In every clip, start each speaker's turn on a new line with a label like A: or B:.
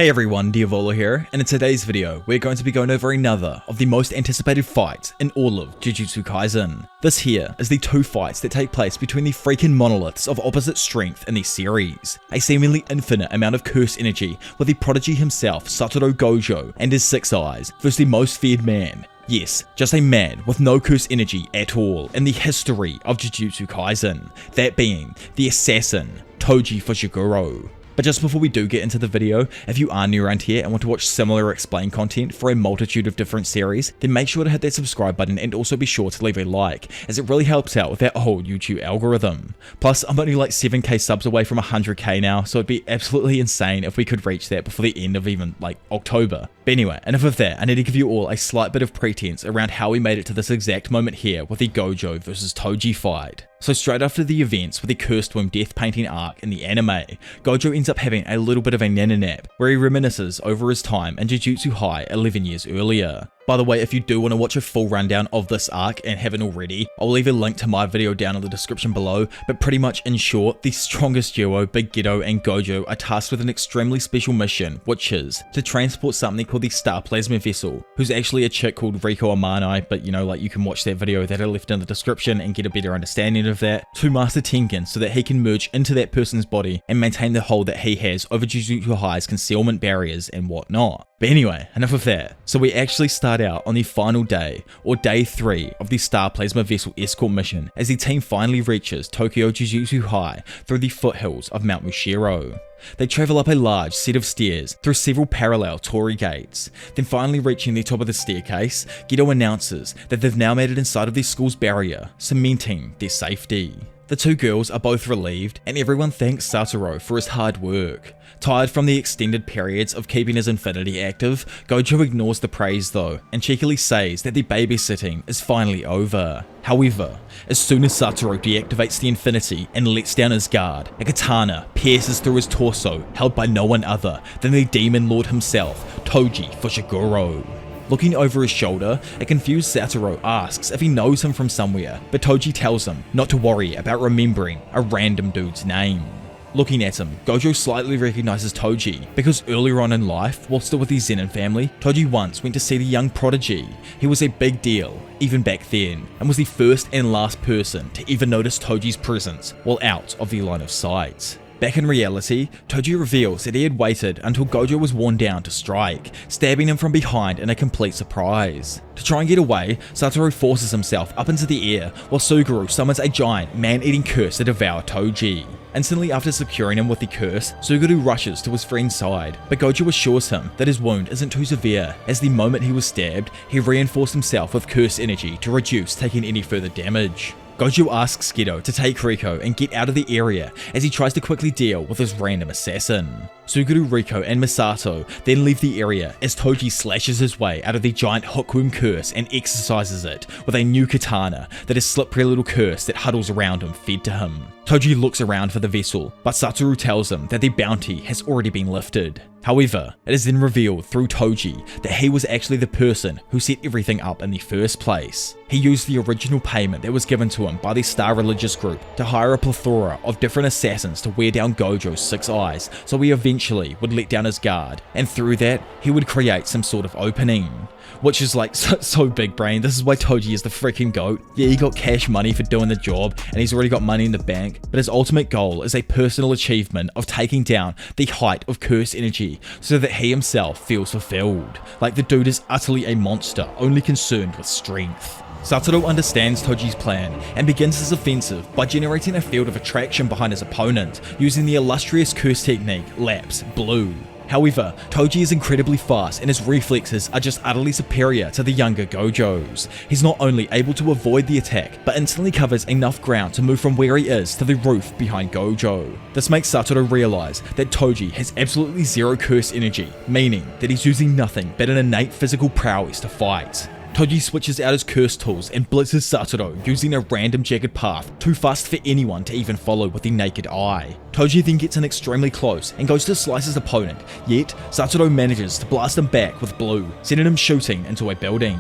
A: Hey everyone, Diavolo here, and in today's video, we're going to be going over another of the most anticipated fights in all of JUJUTSU Kaisen. This here is the two fights that take place between the freaking monoliths of opposite strength in the series. A seemingly infinite amount of curse energy with the prodigy himself, Saturo Gojo, and his 6 eyes, versus the most feared man. Yes, just a man with no curse energy at all in the history of JUJUTSU Kaisen, that being the assassin, Toji Fushiguro. But just before we do get into the video, if you are new around here and want to watch similar explained content for a multitude of different series, then make sure to hit that subscribe button and also be sure to leave a like, as it really helps out with that whole YouTube algorithm. Plus, I'm only like 7k subs away from 100k now, so it'd be absolutely insane if we could reach that before the end of even like October. But anyway, enough of that, I need to give you all a slight bit of pretense around how we made it to this exact moment here with the Gojo versus Toji fight. So straight after the events with the Cursed Womb death painting arc in the anime, Gojo ends up having a little bit of a nana nap where he reminisces over his time in Jujutsu High 11 years earlier. By the way, if you do want to watch a full rundown of this arc and haven't already, I'll leave a link to my video down in the description below, but pretty much in short, the strongest duo, Big Geto and Gojo, are tasked with an extremely special mission, which is to transport something called the Star Plasma Vessel, who's actually a chick called Riko Amanai, but you know, like you can watch that video that I left in the description and get a better understanding of that, to Master Tengen so that he can merge into that person's body and maintain the hold that he has over Jujutsu High's concealment barriers and whatnot. But anyway, enough of that. So we actually start out on the final day, or day 3, of the Star Plasma Vessel escort mission, as the team finally reaches Tokyo Jujutsu High through the foothills of Mount Mushiro. They travel up a large set of stairs through several parallel torii gates. Then finally reaching the top of the staircase, Geto announces that they've now made it inside of the school's barrier, cementing their safety. The two girls are both relieved, and everyone thanks Saturo for his hard work. Tired from the extended periods of keeping his infinity active, Gojo ignores the praise though, and cheekily says that the babysitting is finally over. However, as soon as Saturo deactivates the infinity and lets down his guard, a katana pierces through his torso, held by no one other than the demon lord himself, Toji Fushiguro. Looking over his shoulder, a confused Saturo asks if he knows him from somewhere, but Toji tells him not to worry about remembering a random dude's name. Looking at him, Gojo slightly recognizes Toji, because earlier on in life, while still with the Zenin family, Toji once went to see the young prodigy. He was a big deal, even back then, and was the first and last person to ever notice Toji's presence while out of the line of sight. Back in reality, Toji reveals that he had waited until Gojo was worn down to strike, stabbing him from behind in a complete surprise. To try and get away, Saturo forces himself up into the air while Suguru summons a giant man-eating curse to devour Toji. Instantly after securing him with the curse, Suguru rushes to his friend's side, but Gojo assures him that his wound isn't too severe, as the moment he was stabbed, he reinforced himself with curse energy to reduce taking any further damage. Gojo asks Geto to take Riko and get out of the area as he tries to quickly deal with his random assassin. Suguru, Riko, and Misato then leave the area as Toji slashes his way out of the giant hookworm curse and exercises it with a new katana that is slippery little curse that huddles around him fed to him. Toji looks around for the vessel, but Saturo tells him that the bounty has already been lifted. However, it is then revealed through Toji that he was actually the person who set everything up in the first place. He used the original payment that was given to him by the Star Religious Group to hire a plethora of different assassins to wear down Gojo's 6 eyes, so he eventually would let down his guard, and through that, he would create some sort of opening. Which is like so big brain. This is why Toji is the freaking GOAT. Yeah, he got cash money for doing the job, and he's already got money in the bank, but his ultimate goal is a personal achievement of taking down the height of curse energy so that he himself feels fulfilled. Like the dude is utterly a monster, only concerned with strength. Saturo understands Toji's plan and begins his offensive by generating a field of attraction behind his opponent using the illustrious curse technique Lapse Blue. However, Toji is incredibly fast and his reflexes are just utterly superior to the younger Gojo's. He's not only able to avoid the attack, but instantly covers enough ground to move from where he is to the roof behind Gojo. This makes Saturo realize that Toji has absolutely zero curse energy, meaning that he's using nothing but an innate physical prowess to fight. Toji switches out his curse tools and blitzes Saturo using a random jagged path too fast for anyone to even follow with the naked eye. Toji then gets in extremely close and goes to slice his opponent, yet Saturo manages to blast him back with blue, sending him shooting into a building.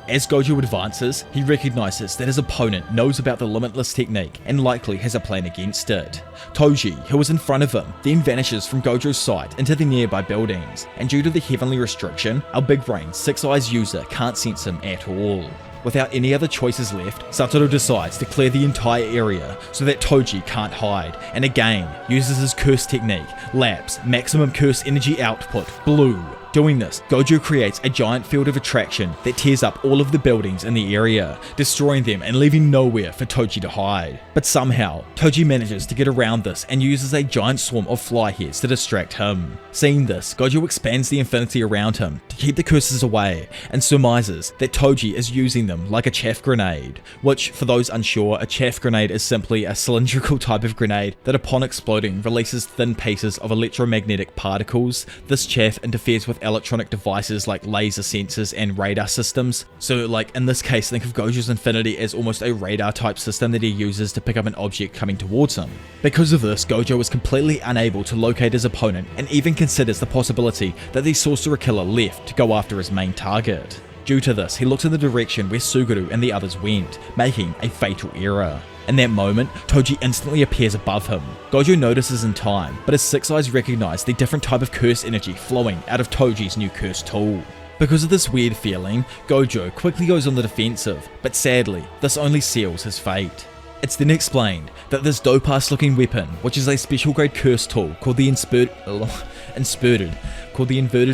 A: As Gojo advances, he recognizes that his opponent knows about the limitless technique and likely has a plan against it. Toji, who was in front of him, then vanishes from Gojo's sight into the nearby buildings, and due to the heavenly restriction, our big brain Six Eyes user can't sense him at all. Without any other choices left, Saturo decides to clear the entire area so that Toji can't hide, and again uses his curse technique, Lapse, maximum curse energy output, blue. Doing this, Gojo creates a giant field of attraction that tears up all of the buildings in the area, destroying them and leaving nowhere for Toji to hide. But somehow, Toji manages to get around this and uses a giant swarm of fly heads to distract him. Seeing this, Gojo expands the infinity around him to keep the curses away and surmises that Toji is using them like a chaff grenade, which, for those unsure, a chaff grenade is simply a cylindrical type of grenade that upon exploding releases thin pieces of electromagnetic particles. This chaff interferes with electronic devices like laser sensors and radar systems. So like in this case, think of Gojo's infinity as almost a radar type system that he uses to pick up an object coming towards him. Because of this, Gojo is completely unable to locate his opponent and even considers the possibility that the sorcerer killer left to go after his main target. Due to this, he looks in the direction where Suguru and the others went, making a fatal error. In that moment, Toji instantly appears above him. Gojo notices in time, but his Six Eyes recognize the different type of curse energy flowing out of Toji's new curse tool. Because of this weird feeling, Gojo quickly goes on the defensive, but sadly, this only seals his fate. It's then explained that this dope-ass looking weapon, which is a special grade curse tool called the Inverted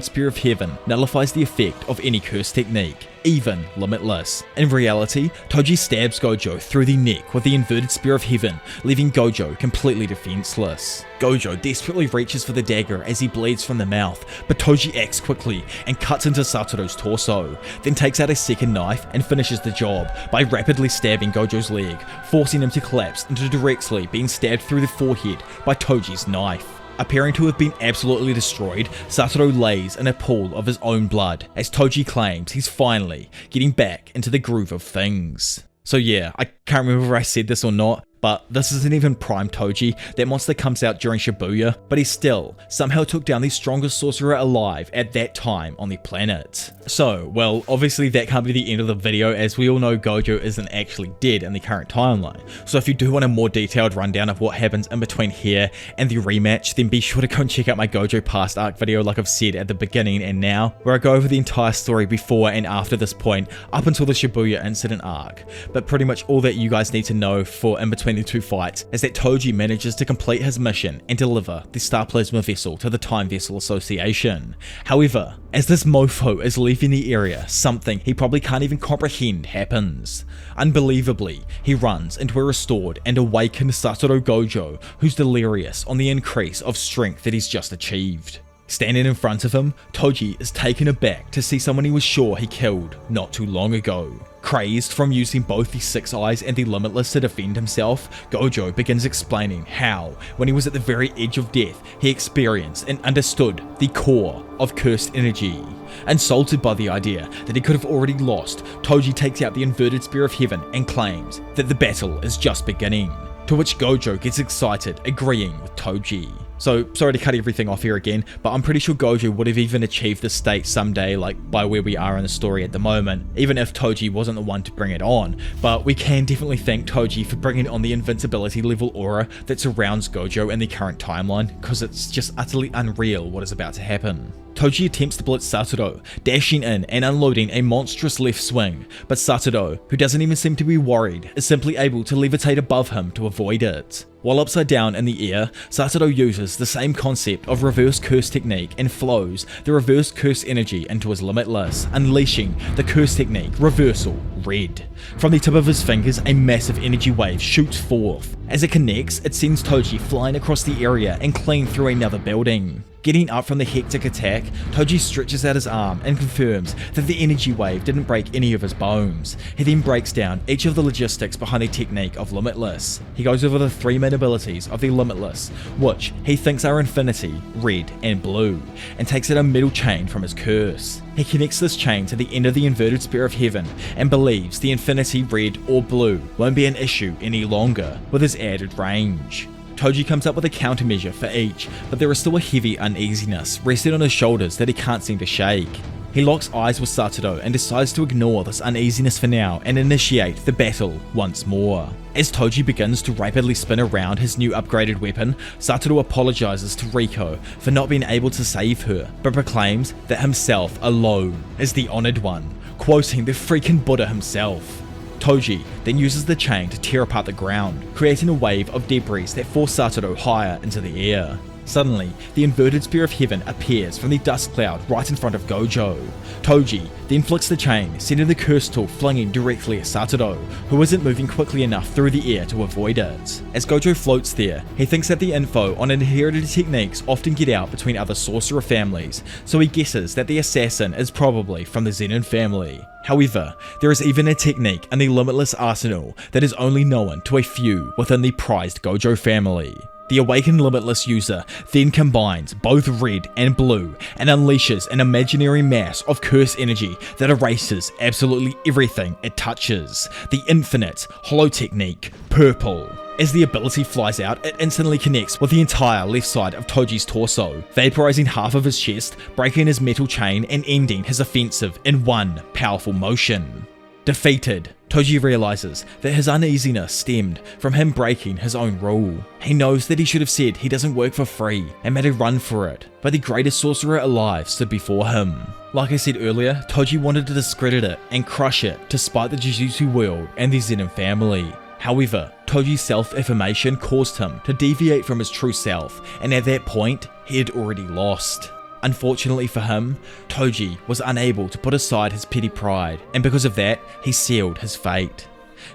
A: Spear of Heaven, nullifies the effect of any curse technique, even limitless. In reality, Toji stabs Gojo through the neck with the Inverted Spear of Heaven, leaving Gojo completely defenseless. Gojo desperately reaches for the dagger as he bleeds from the mouth, but Toji acts quickly and cuts into Saturo's torso, then takes out a second knife and finishes the job by rapidly stabbing Gojo's leg, forcing him to collapse into directly being stabbed through the forehead by Toji's knife. Appearing to have been absolutely destroyed, Saturo lays in a pool of his own blood as Toji claims he's finally getting back into the groove of things. So yeah, I can't remember if I said this or not, but this isn't even Prime Toji. That monster comes out during Shibuya, but he still somehow took down the strongest sorcerer alive at that time on the planet. So, well, obviously that can't be the end of the video, as we all know Gojo isn't actually dead in the current timeline. So if you do want a more detailed rundown of what happens in between here and the rematch, then be sure to go and check out my Gojo past arc video like I've said at the beginning and now, where I go over the entire story before and after this point, up until the Shibuya incident arc. But pretty much all that you guys need to know for in between the two fights is that Toji manages to complete his mission and deliver the Star Plasma vessel to the Time Vessel Association. However, as this mofo is leaving the area, something he probably can't even comprehend happens. Unbelievably, he runs into a restored and awakened Saturo Gojo, who's delirious on the increase of strength that he's just achieved. Standing in front of him, Toji is taken aback to see someone he was sure he killed not too long ago. Crazed from using both the Six Eyes and the Limitless to defend himself, Gojo begins explaining how, when he was at the very edge of death, he experienced and understood the core of cursed energy. Insulted by the idea that he could have already lost, Toji takes out the Inverted Spear of Heaven and claims that the battle is just beginning. To which Gojo gets excited, agreeing with Toji. So, sorry to cut everything off here again, but I'm pretty sure Gojo would have even achieved this state someday, like by where we are in the story at the moment, even if Toji wasn't the one to bring it on. But we can definitely thank Toji for bringing on the invincibility level aura that surrounds Gojo in the current timeline, because it's just utterly unreal what is about to happen. Toji attempts to blitz Saturo, dashing in and unloading a monstrous left swing, but Saturo, who doesn't even seem to be worried, is simply able to levitate above him to avoid it. While upside down in the air, Saturo uses the same concept of reverse curse technique and flows the reverse curse energy into his Limitless, unleashing the curse technique Reversal Red. From the tip of his fingers, a massive energy wave shoots forth. As it connects, it sends Toji flying across the area and clean through another building. Getting up from the hectic attack, Toji stretches out his arm and confirms that the energy wave didn't break any of his bones. He then breaks down each of the logistics behind the technique of Limitless. He goes over the three main abilities of the Limitless, which he thinks are Infinity, Red, and Blue, and takes out a middle chain from his curse. He connects this chain to the end of the Inverted Spear of Heaven and believes the Infinity, Red, or Blue won't be an issue any longer with his added range. Toji comes up with a countermeasure for each, but there is still a heavy uneasiness resting on his shoulders that he can't seem to shake. He locks eyes with Saturo and decides to ignore this uneasiness for now and initiate the battle once more. As Toji begins to rapidly spin around his new upgraded weapon, Saturo apologizes to Riko for not being able to save her, but proclaims that himself alone is the honored one, quoting the freaking Buddha himself. Toji then uses the chain to tear apart the ground, creating a wave of debris that force Saturo higher into the air. Suddenly, the inverted spear of heaven appears from the dust cloud right in front of Gojo. Toji then flicks the chain, sending the curse tool flinging directly at Saturo, who isn't moving quickly enough through the air to avoid it. As Gojo floats there, he thinks that the info on inherited techniques often get out between other sorcerer families, so he guesses that the assassin is probably from the Zenin family. However, there is even a technique in the limitless arsenal that is only known to a few within the prized Gojo family. The awakened limitless user then combines both red and blue and unleashes an imaginary mass of curse energy that erases absolutely everything it touches. The infinite hollow technique, purple. As the ability flies out, it instantly connects with the entire left side of Toji's torso, vaporizing half of his chest, breaking his metal chain and ending his offensive in one powerful motion. Defeated, Toji realizes that his uneasiness stemmed from him breaking his own rule. He knows that he should have said he doesn't work for free and made a run for it, but the greatest sorcerer alive stood before him. Like I said earlier, Toji wanted to discredit it and crush it to spite the Jujutsu world and the Zenin family. However, Toji's self-affirmation caused him to deviate from his true self, and at that point, he had already lost. Unfortunately for him, Toji was unable to put aside his petty pride, and because of that, he sealed his fate.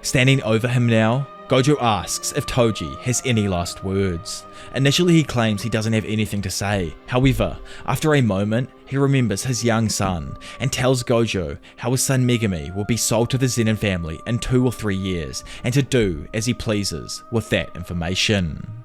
A: Standing over him now, Gojo asks if Toji has any last words. Initially he claims he doesn't have anything to say. However, after a moment, he remembers his young son and tells Gojo how his son Megumi will be sold to the Zenin family in 2 or 3 years and to do as he pleases with that information.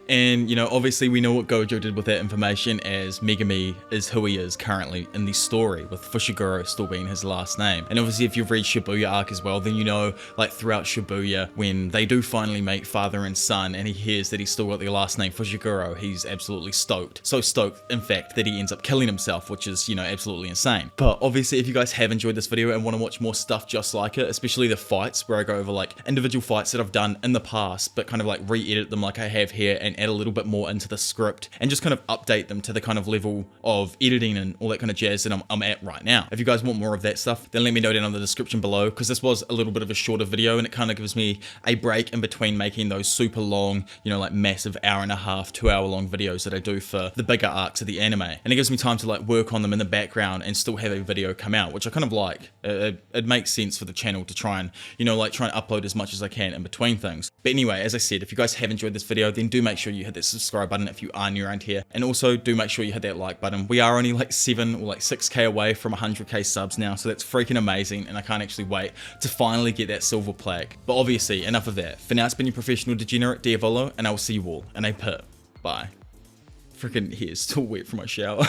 A: And, you know, obviously we know what Gojo did with that information, as Megumi is who he is currently in the story, with Fushiguro still being his last name. And obviously if you've read Shibuya arc as well, then you know, like throughout Shibuya, when they do finally meet father and son, and he hears that he's still got the last name Fushiguro, he's absolutely stoked. So stoked, in fact, that he ends up killing himself, which is, you know, absolutely insane. But obviously if you guys have enjoyed this video and want to watch more stuff just like it, especially the fights, where I go over like individual fights that I've done in the past, but kind of like re-edit them like I have here, and add a little bit more into the script and just kind of update them to the kind of level of editing and all that kind of jazz that I'm at right now. If you guys want more of that stuff, then let me know down in the description below, because this was a little bit of a shorter video and it kind of gives me a break in between making those super long, you know, like massive hour-and-a-half, 2-hour-long videos that I do for the bigger arcs of the anime. And it gives me time to like work on them in the background and still have a video come out, which I kind of like. It makes sense for the channel to try and, you know, like try and upload as much as I can in between things. But anyway, as I said, if you guys have enjoyed this video, then do make sure you hit that subscribe button if you are new around here, and also do make sure you hit that like button. We are only like 7 or like 6k away from 100k subs now, so that's freaking amazing, and I can't actually wait to finally get that silver plaque. But obviously enough of that. For now, it's been your professional degenerate Diavolo, and I will see you all in a pit. Bye. Freaking hair's still wet from my shower.